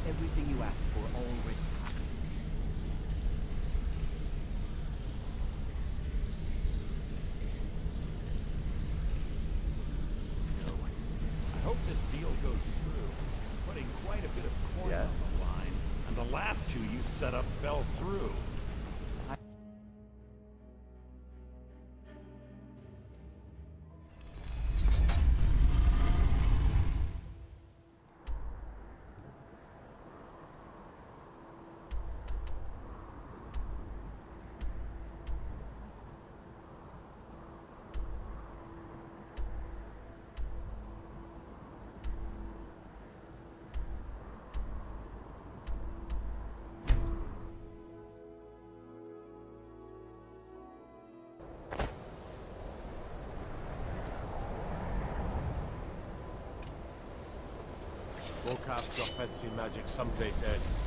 Everything you asked for already happened. I hope this deal goes through. Putting quite a bit of coin on the line, and the last two you set up fell through. Go cast your fancy magic someplace else.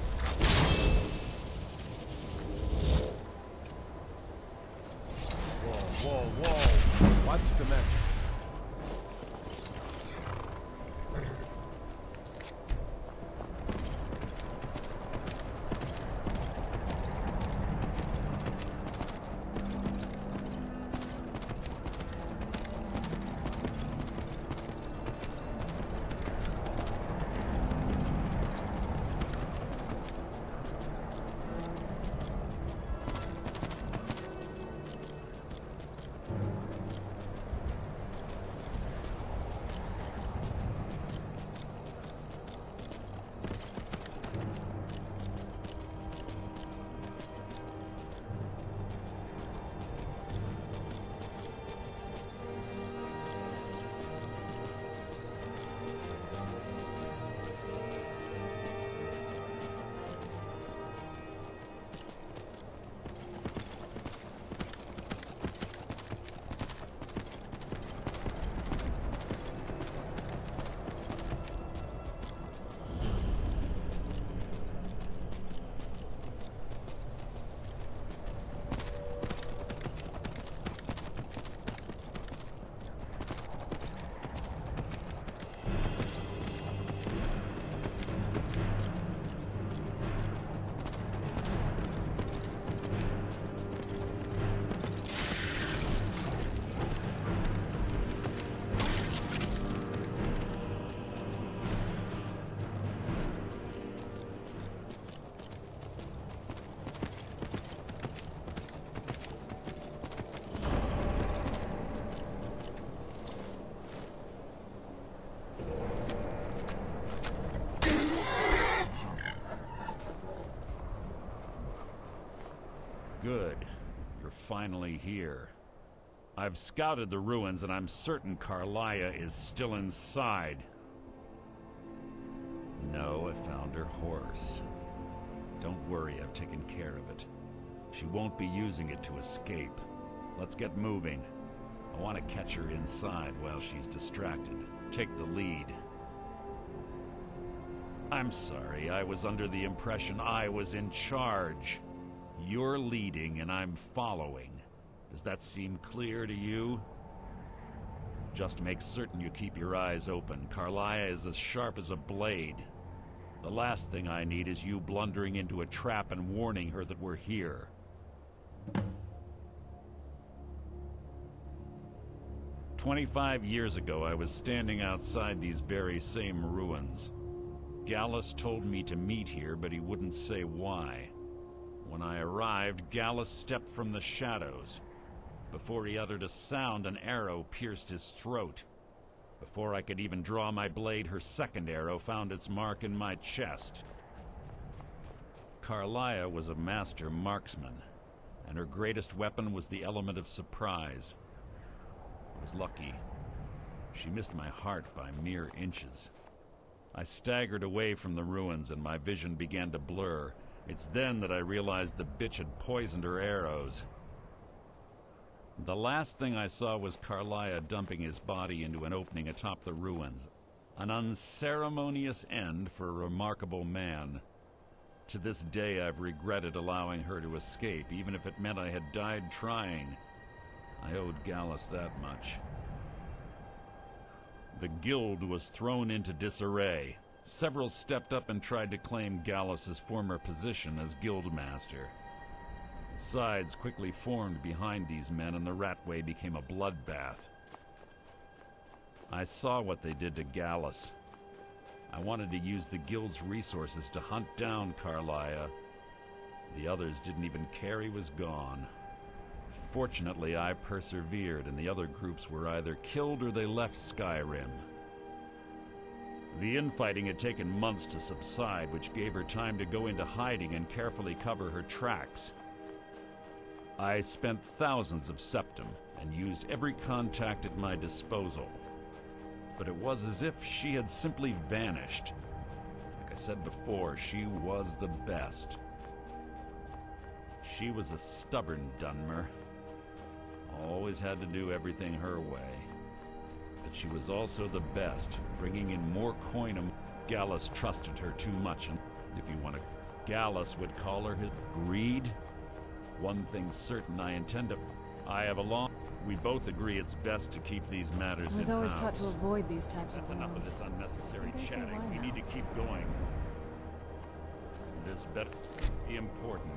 Whoa, whoa, whoa! What's the magic? Good. You're finally here. I've scouted the ruins and I'm certain Carlia is still inside. No, I found her horse. Don't worry, I've taken care of it. She won't be using it to escape. Let's get moving. I want to catch her inside while she's distracted. Take the lead. I'm sorry, I was under the impression I was in charge. You're leading and I'm following. Does that seem clear to you? Just make certain you keep your eyes open. Carlia is as sharp as a blade. The last thing I need is you blundering into a trap and warning her that we're here. 25 years ago, I was standing outside these very same ruins. Gallus told me to meet here, but he wouldn't say why. When I arrived, Gallus stepped from the shadows. Before he uttered a sound, an arrow pierced his throat. Before I could even draw my blade, her second arrow found its mark in my chest. Carlia was a master marksman, and her greatest weapon was the element of surprise. I was lucky. She missed my heart by mere inches. I staggered away from the ruins and my vision began to blur. It's then that I realized the bitch had poisoned her arrows. The last thing I saw was Carlia dumping his body into an opening atop the ruins. An unceremonious end for a remarkable man. To this day I've regretted allowing her to escape, even if it meant I had died trying. I owed Gallus that much. The guild was thrown into disarray. Several stepped up and tried to claim Gallus's former position as guildmaster. Sides quickly formed behind these men, and the Ratway became a bloodbath. I saw what they did to Gallus. I wanted to use the guild's resources to hunt down Carlia. The others didn't even care he was gone. Fortunately, I persevered, and the other groups were either killed or they left Skyrim. The infighting had taken months to subside, which gave her time to go into hiding and carefully cover her tracks. I spent thousands of septum and used every contact at my disposal. But it was as if she had simply vanished. Like I said before, she was the best. She was a stubborn Dunmer. Always had to do everything her way. But she was also the best, bringing in more coin. Gallus trusted her too much, and if you want to, Gallus would call her his greed. One thing's certain, I intend to. I have a long. We both agree it's best to keep these matters in-house. I was always taught to avoid these types That's of enough of wounds. this unnecessary I see chatting. why We now. need to keep going. This better be important.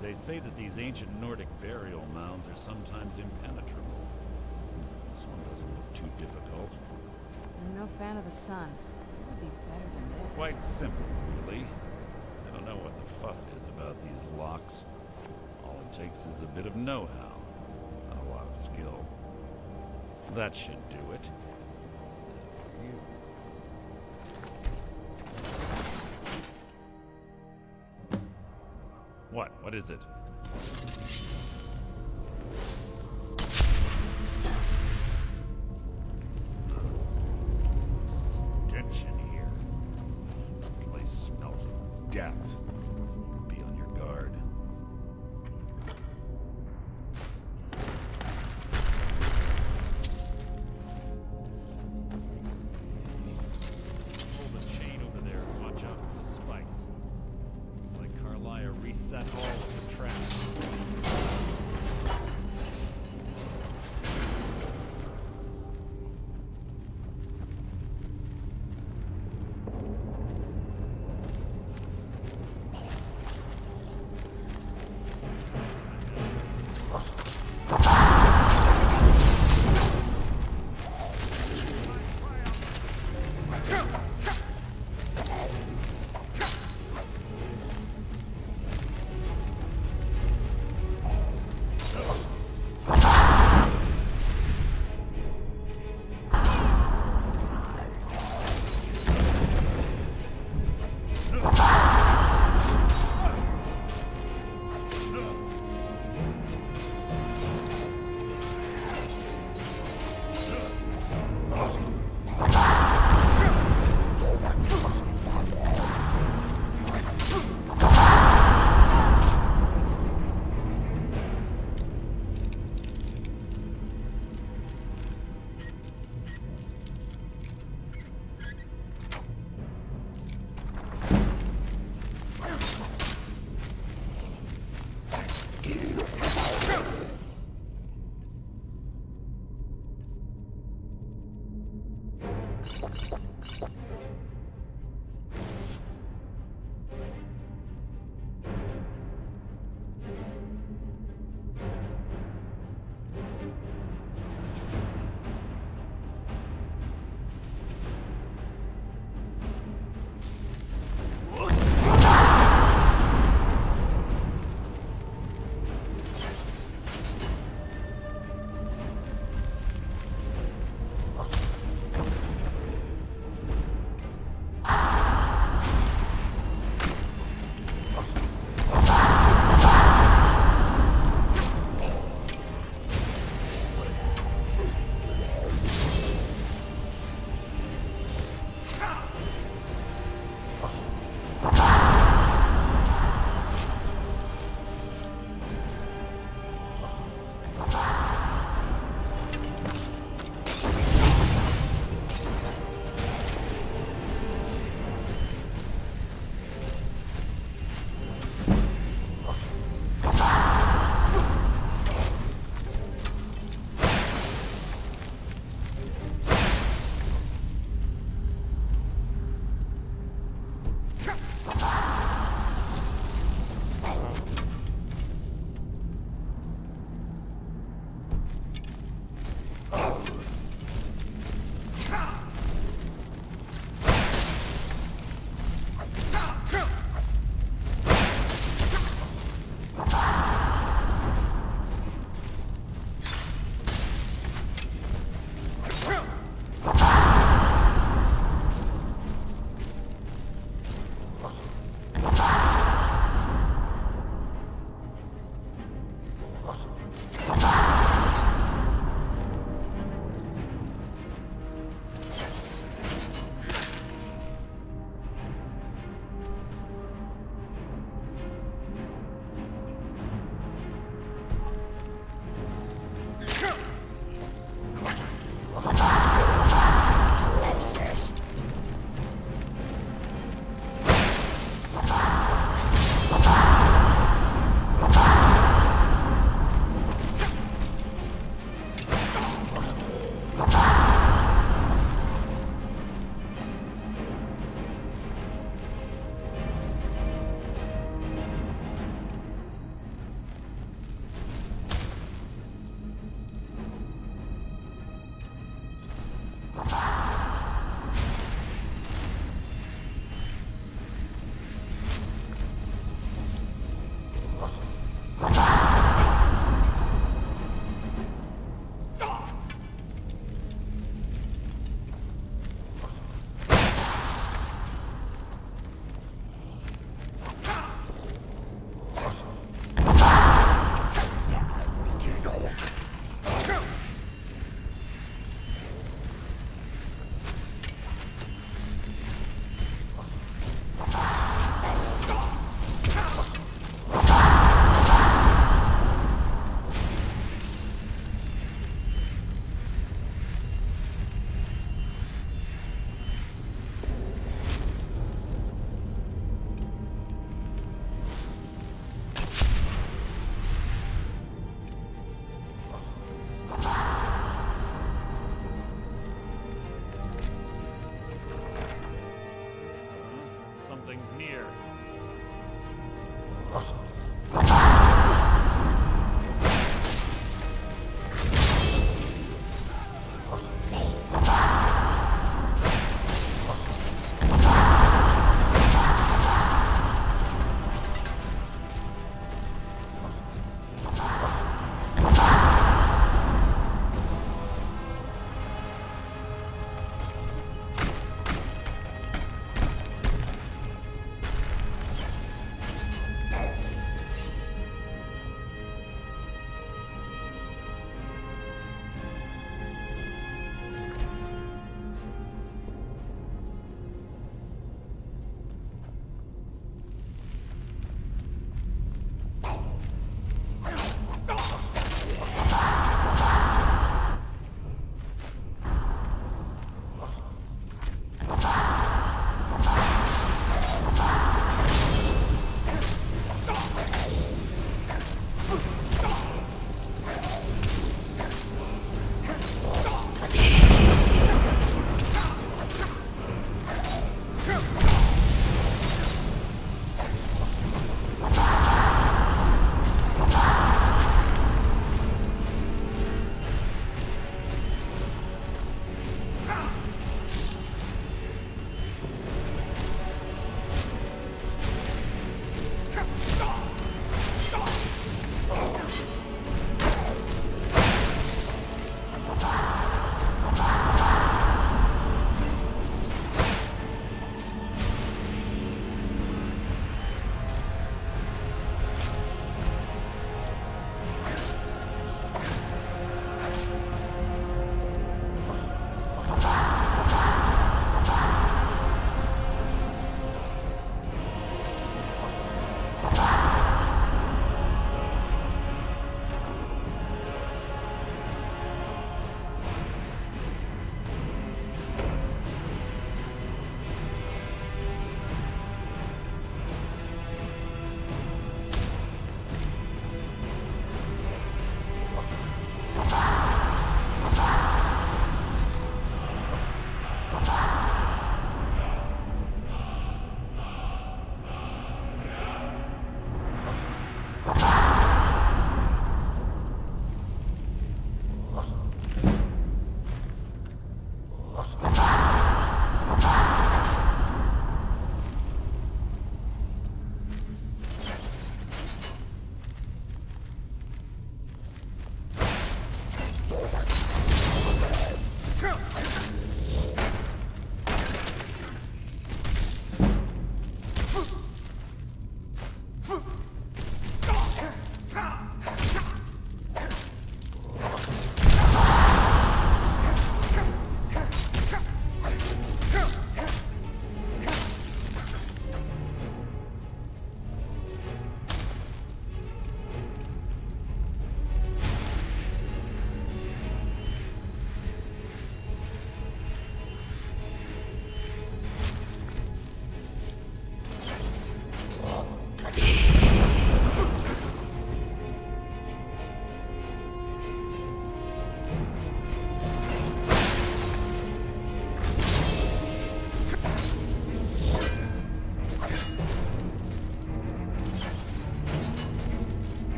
They say that these ancient Nordic burial mounds are sometimes impenetrable. This one doesn't look too difficult. I'm no fan of the sun. It would be better than this. Quite simple, really. I don't know what the fuss is about these locks. All it takes is a bit of know-how, and a lot of skill. That should do it. You. What? What is it? Stench in here. This place smells of death. Be on your guard. Pull the chain over there and watch out for the spikes. It's like Carlia reset all of the traps.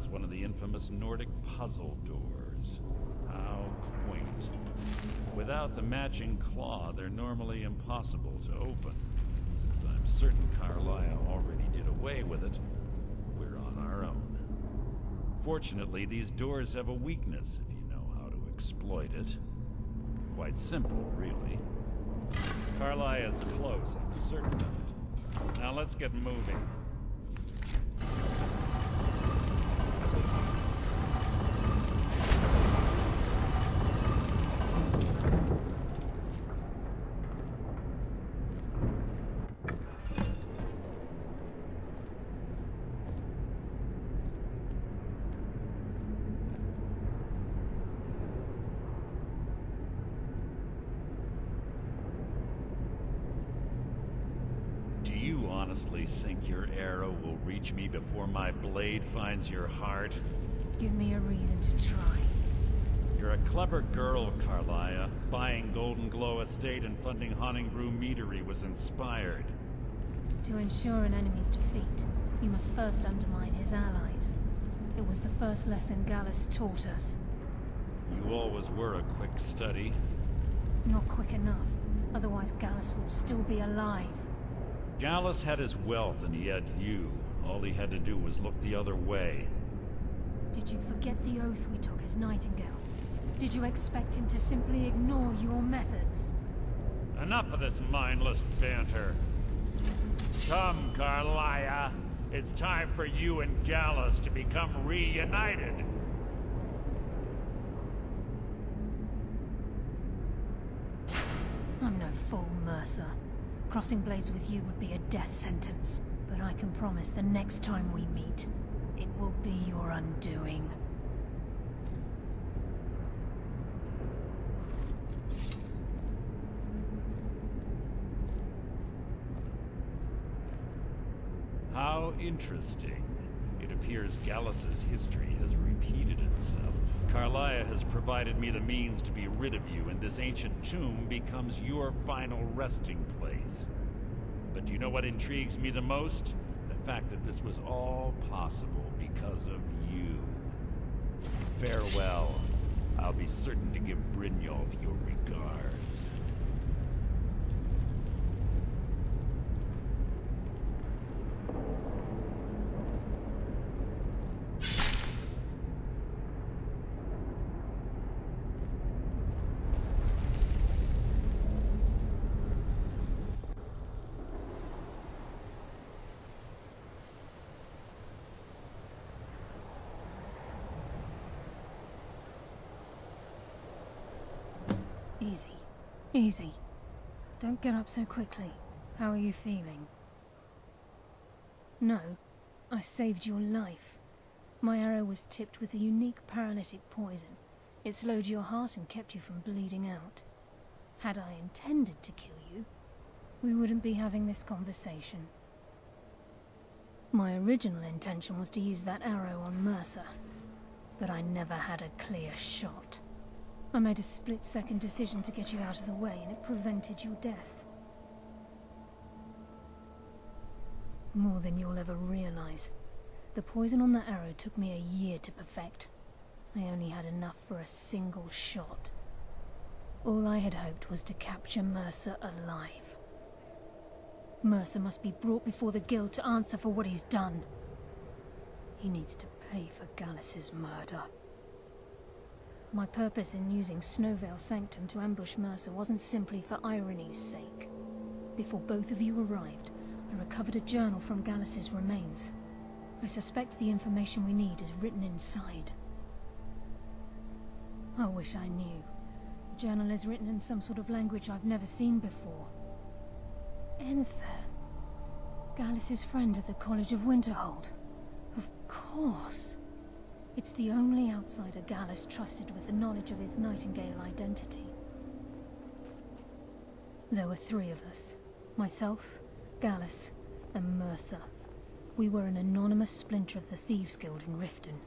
It's one of the infamous Nordic puzzle doors. How quaint. Without the matching claw, they're normally impossible to open. Since I'm certain Carlisle already did away with it, we're on our own. Fortunately, these doors have a weakness if you know how to exploit it. Quite simple, really. Carlisle is close, I'm certain of it. Now let's get moving. Do you honestly think your arrow will reach me before my blade finds your heart? Give me a reason to try. You're a clever girl, Carlia. Buying Golden Glow Estate and funding Honningbrew Meadery was inspired. To ensure an enemy's defeat, you must first undermine his allies. It was the first lesson Gallus taught us. You always were a quick study. Not quick enough, otherwise Gallus would still be alive. Gallus had his wealth and he had you. All he had to do was look the other way. Did you forget the oath we took as Nightingales? Did you expect him to simply ignore your methods? Enough of this mindless banter. Come, Carlia. It's time for you and Gallus to become reunited. I'm no fool, Mercer. Crossing blades with you would be a death sentence. But I can promise the next time we meet, it will be your undoing. How interesting. It appears Gallus's history has repeated itself. Carlia has provided me the means to be rid of you, and this ancient tomb becomes your final resting place. But do you know what intrigues me the most? The fact that this was all possible because of you. Farewell. I'll be certain to give Brynjolf your regards. Easy. Easy. Don't get up so quickly. How are you feeling? No. I saved your life. My arrow was tipped with a unique paralytic poison. It slowed your heart and kept you from bleeding out. Had I intended to kill you, we wouldn't be having this conversation. My original intention was to use that arrow on Mercer, but I never had a clear shot. I made a split-second decision to get you out of the way, and it prevented your death. More than you'll ever realize. The poison on that arrow took me a year to perfect. I only had enough for a single shot. All I had hoped was to capture Mercer alive. Mercer must be brought before the Guild to answer for what he's done. He needs to pay for Gallus's murder. My purpose in using Snowveil Sanctum to ambush Mercer wasn't simply for irony's sake. Before both of you arrived, I recovered a journal from Gallus's remains. I suspect the information we need is written inside. I wish I knew. The journal is written in some sort of language I've never seen before. Enther. Gallus's friend at the College of Winterhold. Of course. It's the only outsider Gallus trusted with the knowledge of his Nightingale identity. There were 3 of us. Myself, Gallus, and Mercer. We were an anonymous splinter of the Thieves' Guild in Riften.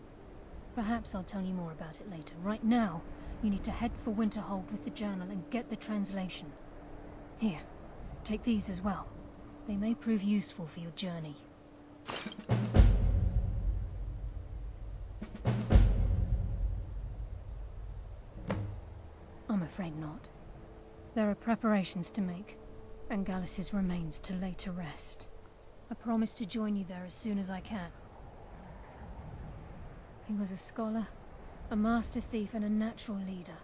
Perhaps I'll tell you more about it later. Right now, you need to head for Winterhold with the journal and get the translation. Here, take these as well. They may prove useful for your journey. afraid not. There are preparations to make, and Gallus's remains to lay to rest. I promise to join you there as soon as I can. He was a scholar, a master thief, and a natural leader.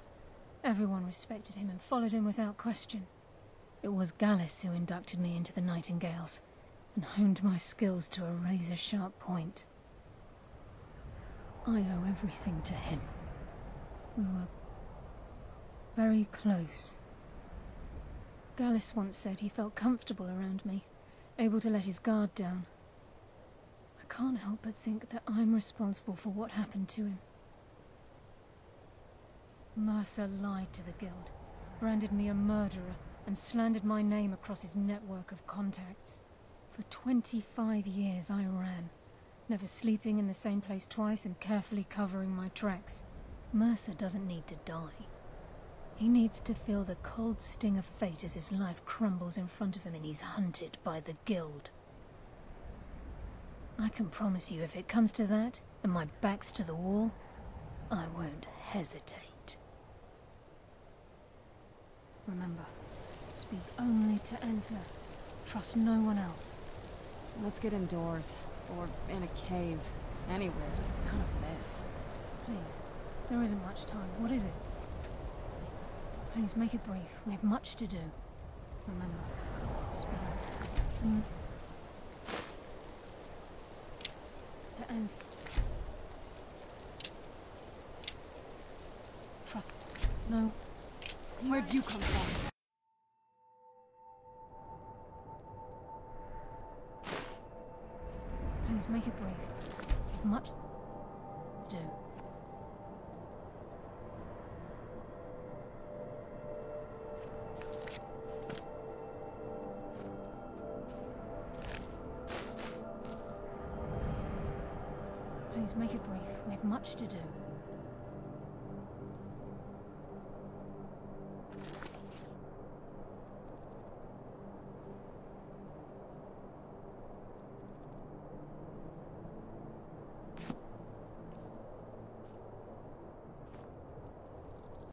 Everyone respected him and followed him without question. It was Gallus who inducted me into the Nightingales, and honed my skills to a razor-sharp point. I owe everything to him. We were very close. Gallus once said he felt comfortable around me, able to let his guard down. I can't help but think that I'm responsible for what happened to him. Mercer lied to the Guild, branded me a murderer, and slandered my name across his network of contacts. For 25 years I ran, never sleeping in the same place twice and carefully covering my tracks. Mercer doesn't need to die. He needs to feel the cold sting of fate as his life crumbles in front of him and he's hunted by the Guild. I can promise you, if it comes to that, and my back's to the wall, I won't hesitate. Remember, speak only to Anther. Trust no one else. Let's get indoors. Or in a cave. Anywhere, just out of this. Please, there isn't much time. What is it? Please, make it brief. We have much to do. Remember, speak. To Anther. Trust. No. Where'd you come from? Please make it brief. We have much to do. Please make it brief. We have much to do.